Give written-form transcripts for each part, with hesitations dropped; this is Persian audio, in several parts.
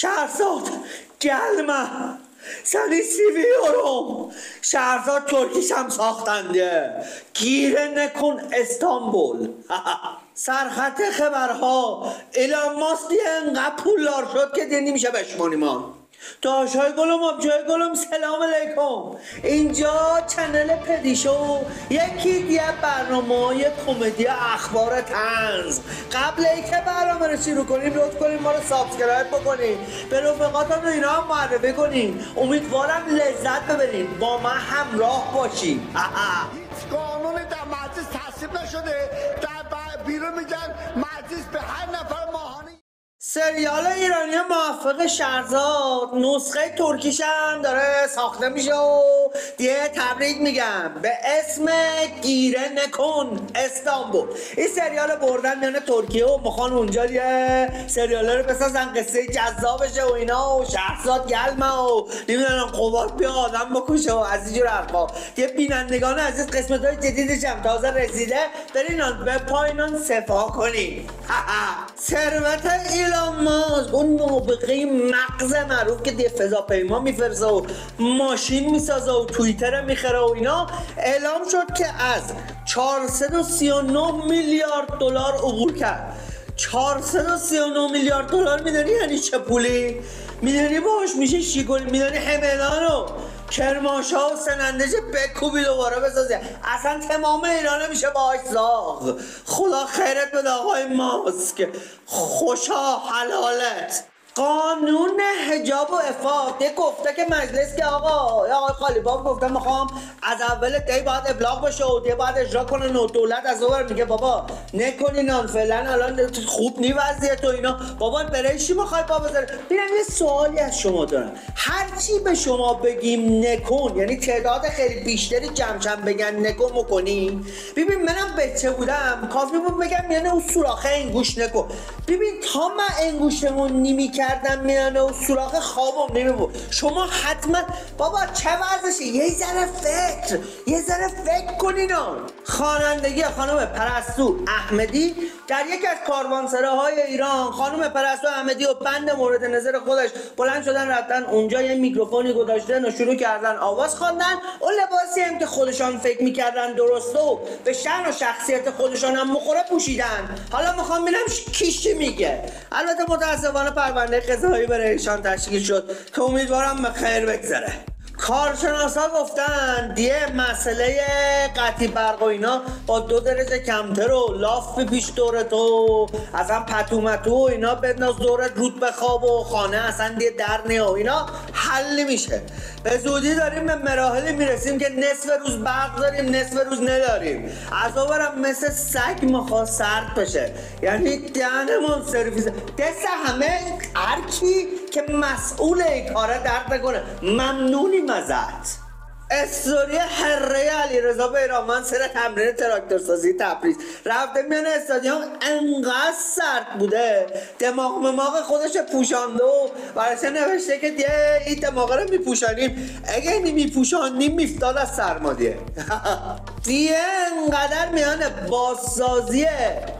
شهرزاد گلمه سنی سیویورم شهرزاد ترکیش هم ساختنده گیره نکن استانبول. سرخط خبرها ایلان ماسک انقدر پولدار شد که دیگه نمیشه بشمونیم ما. داشای گلم آبجای گلم سلام علیکم. اینجا چنل پدیشو یکی دیگه برنامه کمدی اخبار طنز. قبل اینکه برنامه رو شروع کنیم لطف کنیم ما رو سابسکرایب بکنیم، به رفقاتون اینا هم معرفی کنیم. امیدوارم لذت ببرید، با من همراه باشید. قانون در مجلس تصویب نشده، در بیرون میگن مجلس به هر نفر ماهانه. سریال ایرانی موفق شهرزاد نسخه ترکیش هم داره ساخته میشه و دیگه تبریک میگم به اسم گیره نکن استانبول. این سریال بردن میانه ترکیه و مخوان اونجا دیگه سریال رو بسازن قصه جذابشه و اینا و شهرزاد گلمه و نمیدونم قوات بیا آدم بکشه و از اینجور حرفا. دیگه بینندگان عزیز قسمت های جدیدش هم تازه رسیده، برین به پایینان صفا کنین. ثروت ایلان ماسک اون نابغه مغز معروف که دیگه فضاپیما میفرسته و ماشین میسازه و توییتر میخره و اینا، اعلام شد که از 439 میلیارد دلار عبور کرد. 439 میلیارد دلار میدونی یعنی چه پولی؟ میدونی باش میشه شیگولی، میدونی همدانو کرمانشاه و سنندج بکوبی دوباره بسازه، اصلا تمام ایرانه میشه باهاش ساخت. خدا خیرت بده آقای ماسک، خوشا حلالت. قانون حجاب و عفاف یه گفته که مجلس که آقای خالیباف گفته میخوام از اول دی باید ابلاغ باشه و دی باید اجرا کنه و دولت از اون میگه بابا نکنین آن فعلا الان خوب نی وضعیت و اینا، بابا برای چی میخوای بابا بذاره. ببینم یه سوالی از شما دارم، هر چی به شما بگیم نکن یعنی تعداد خیلی بیشتری جمع بگن نکن میکنی؟ ببین منم بچه بودم کافی بود بگم یعنی اون سوراخه انگوش نکن. ببین تا من انگوشمون نیمی کردم میانه و سوراخ خوابم نمیبود. شما حتما بابا چه ورزشه یه ذره فکر کنین. خوانندگی خانم پرستو احمدی در یک از کاروانسراهای ایران، خانم پرستو احمدی و بند مورد نظر خودش بلند شدن رفتن اونجا یه میکروفونی گذاشتن و شروع کردن آواز خواندن. اون لباسی هم که خودشان فکر میکردن درسته و به شأن و شخصیت خودشان هم مخوره پوشیدن. حالا میخوام ببینم کی میگه. البته متاسفانه پرونده قضایی برای ایشان تشکیل شد که امیدوارم به خیر بگذره. کارشناسا گفتن دیگه مسئله قطعی برق و اینا با 2 درجه کمتر و لاف پیش دورت و اصلا پتومتو و اینا بنداز دورت رود بخواب و خانه اصلا دیگه در نیا و اینا حل میشه. به زودی داریم به مراحلی میرسیم که نصف روز برق داریم نصف روز نداریم. از اونورم مثل سگ میخواد سرد بشه، یعنی دهنمون سرویس دست همه هر کی که مسئول این کاره درد نکنه. ممنونیم ازت. استوری هره علیرضا بیرانوند سر تمرین تراکتور سازی تبریز رفته میانه استادیوم، انقدر سرد بوده دماغ خودش پوشانده و براش نوشته که دیگه این دماغ رو میپوشانیم، اگه میپوشانیم میفتاد از سرما دیگه. دیگه انقدر میانه بازسازی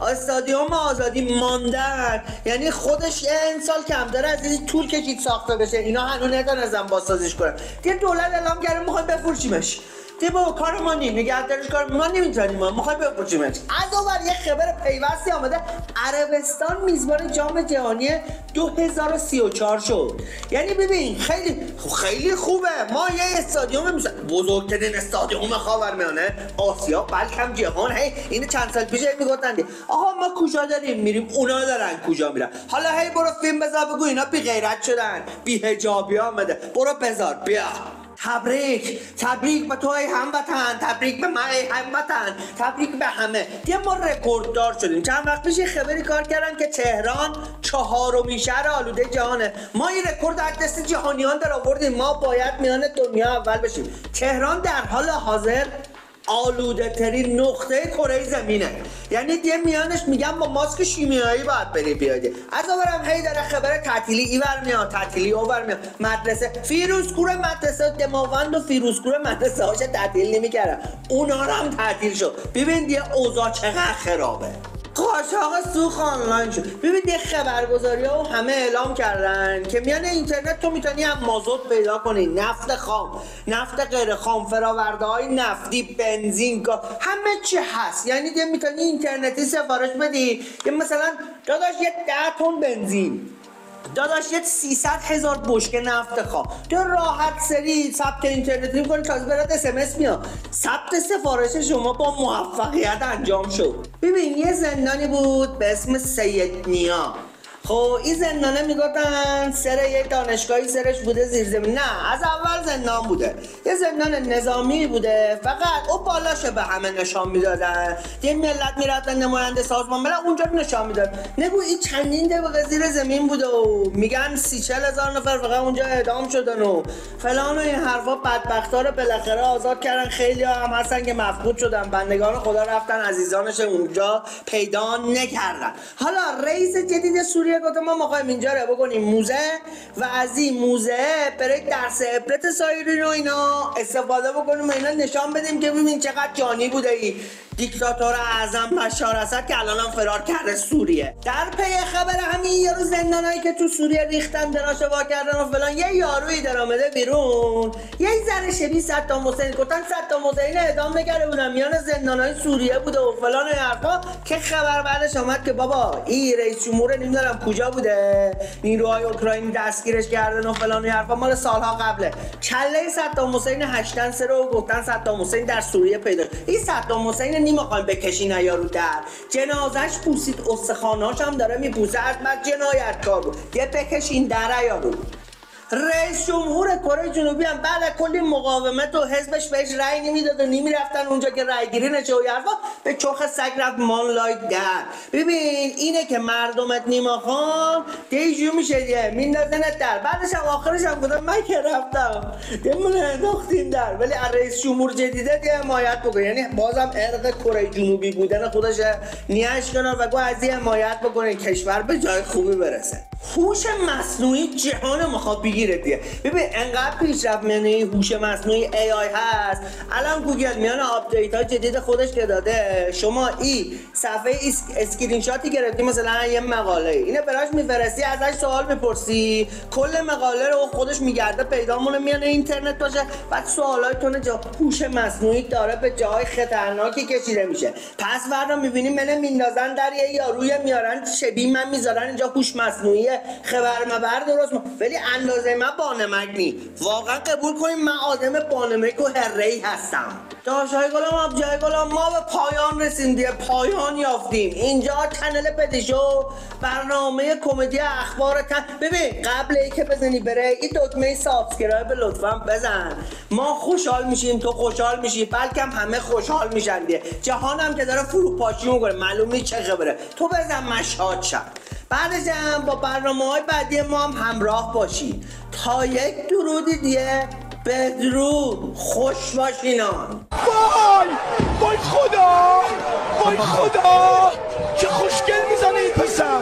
استادیوم آزادی ماندن، یعنی خودش یه سال کمتر از این طول کشید ساخته بشه، اینا هنوز نتونستن بازسازیش کنن. دیگه دولت اعلام کرده میخوایم بفروشیمش. دیگه با کار ما نیم نگهداریش کار ما نمیتونیم، ما میخوایم بفروشیمش. از اونور یه خبر پیوستی آمده، عربستان میزبان جام جهانی 2034 شد. یعنی ببین خیلی خوبه، ما یه استادیوم بزرگترین استادیوم خاورمیانه آسیا بلکه جهان، هی اینو چند سال پیش میگفتن آقا ما کجا داریم میریم اونا دارن کجا میرن. حالا هی برو فیلم بذار بگو اینا بی غیرت شدن بی حجابی آمده، برو بذار بیا. تبریک به تو ای هموطن، تبریک به من ای هموطن، تبریک به همه. دیگه ما رکورددار شدیم. چند وقت پیش خبری کار کردن که تهران 4مین شهر آلوده جهانه. ما این رکورد از دست جهانیان در آوردیم، ما باید میان دنیا اول بشیم. تهران در حال حاضر آلوده ترین نقطه کره زمینه، یعنی دیگه میانش میگم با ماسک شیمیایی باید بری بیادی. از اونورم هی داره خبر تعطیلی ایور میاد تعطیلی اوور میاد. مدرسه فیروزکوه مدرسه دماوند و فیروزکوه مدرسه هاش تعطیل نمیکردن، اونا هم تعطیل شد. ببین دیگه اوضاع چقدر خرابه. قاچاق سوخت آنلاین شد. ببین یه خبرگزاری ها همه اعلام کردن که میان اینترنت تو میتونی هم مازوت پیدا کنی، نفت خام، نفت غیر خام، فراورده های نفتی، بنزین، همه چی هست. یعنی دیگه میتونی اینترنتی سفارش بدی که مثلا داداش یه 10 تن بنزین، داداش یه 300,000 بشکه نفت خام، تو راحت سری ثبت اینترنتی میکنی، تازه برات SMS میاد ثبت سفارش شما با موفقیت انجام شد. ببین یه زندانی بود به اسم سید نیا. خب این زندانه میگفتن سر یه دانشگاهی سرش بوده زیر زمین. نه، از اول زندان بوده، یه زندان نظامی بوده، فقط او بالاشه به همه نشان میدادن. یه ملت میرفتن نماینده سازمان ملل اونجا نشان میداد. نگو این چندین دقیقه زیر زمین بوده و میگن 30-40 هزار نفر فقط اونجا اعدام شدن و فلان و این حرفا. بدبختا رو بالاخره آزاد کردن. خیلی هم هستن که مفقود شدن، بندگان خدا رفتن عزیزانش اونجا پیدا نکردن. حالا رئیس جدید سوریه گفت ما می‌خوایم اینجا رو بکنیم موزه و از این موزه برای درس عبرت سایرین و اینا استفاده بکنیم و اینا نشان بدیم که ببین چقدر جانی بوده ای دیکتاتور اعظم بشار اسد که الان هم فرار کرده سوریه. در پی خبر همین یارو زندانایی که تو سوریه ریختن دراشه وا کردن و فلان، یه یارویی در آمده بیرون یه ذره شبیه صدام حسین، گفتن صدام حسین اعدام نکرده بودن میان زندانای سوریه بوده و فلان حرفا، که خبر بعدش آمد که بابا این رئیس جمهور نمیدونم کجا بوده نیروهای اوکراینی دستگیرش کردن و فلان حرفا، مال سالها قبله. کله صدام حسین هشتن سر و گفتن صدام حسین در سوریه پیدا. این صدام حسین نمیخوایم بکشین یا رو در جنازش پوسید، استخواناش هم داره میپوسه، حتما جنایتکار بود، یه بکشین در یا رو. رئیس جمهور کره جنوبی هم بعد کلی مقاومت و حزبش بهش رأی نمیداد و نمیرفتن اونجا که رأی گیری نشه و حرفا، به چخ سگ رفت مان لای در. ببین اینه که مردمت نمیخوان دیجو میشه دیگه میندازنت در. بعدش هم آخرش هم گفتم من که رفتم دمون انداختین در. ولی رئیس جمهور جدیده دیگه حمایت بکنه، یعنی بازم ارق کره جنوبی بودن خودش نیاش کنه و گو از این حمایت بکنه کشور به جای خوبی برسه. هوش مصنوعی جهان مخواد بگیره دیگه. ببین انقدر پیشرفت میانه هوش مصنوعی AI هست. الان گوگل میانه آپدیت های جدید خودش که داده، شما این صفحه اسکرین شاتی گرفتی مثلا یه مقاله اینو براش میفرستی، ازش سوال میپرسی، کل مقاله رو خودش میگرده پیدا مونه میانه اینترنت باشه، بعد سوالاتتون جا هوش مصنوعی داره به جای خطرناکی کشیده میشه. پس فردا میبینیم منو میندازن در یه یاروی میارن شبیه من میذارن اینجا هوش مصنوعی خبر مبر درست ولی اندازه من بانمک نی. واقعا قبول کنیم من آدم بانمک و هره‌ای هستم. داشای گلم آبجای گلم، ما به پایان رسیم دیگه، پایان یافتیم. اینجا کانال پدیشو، برنامه کمدی اخبار ببین قبل ای که بزنی بره این دکمه سابسکرایب لطفا بزن. ما خوشحال میشیم، تو خوشحال میشی، بلکه همه خوشحال میشن دیگه. جهانم که داره فروپاشی میکنه معلوم نیست چه خبره، تو بزن مشهاد شم. بعدش هم با برنامه‌های بعدی ما هم همراه باشی. تا یک درودی دیگه، بدرود، خوش باشینان. وای خدا، وای خدا چه خوشگل میزنه این پسر.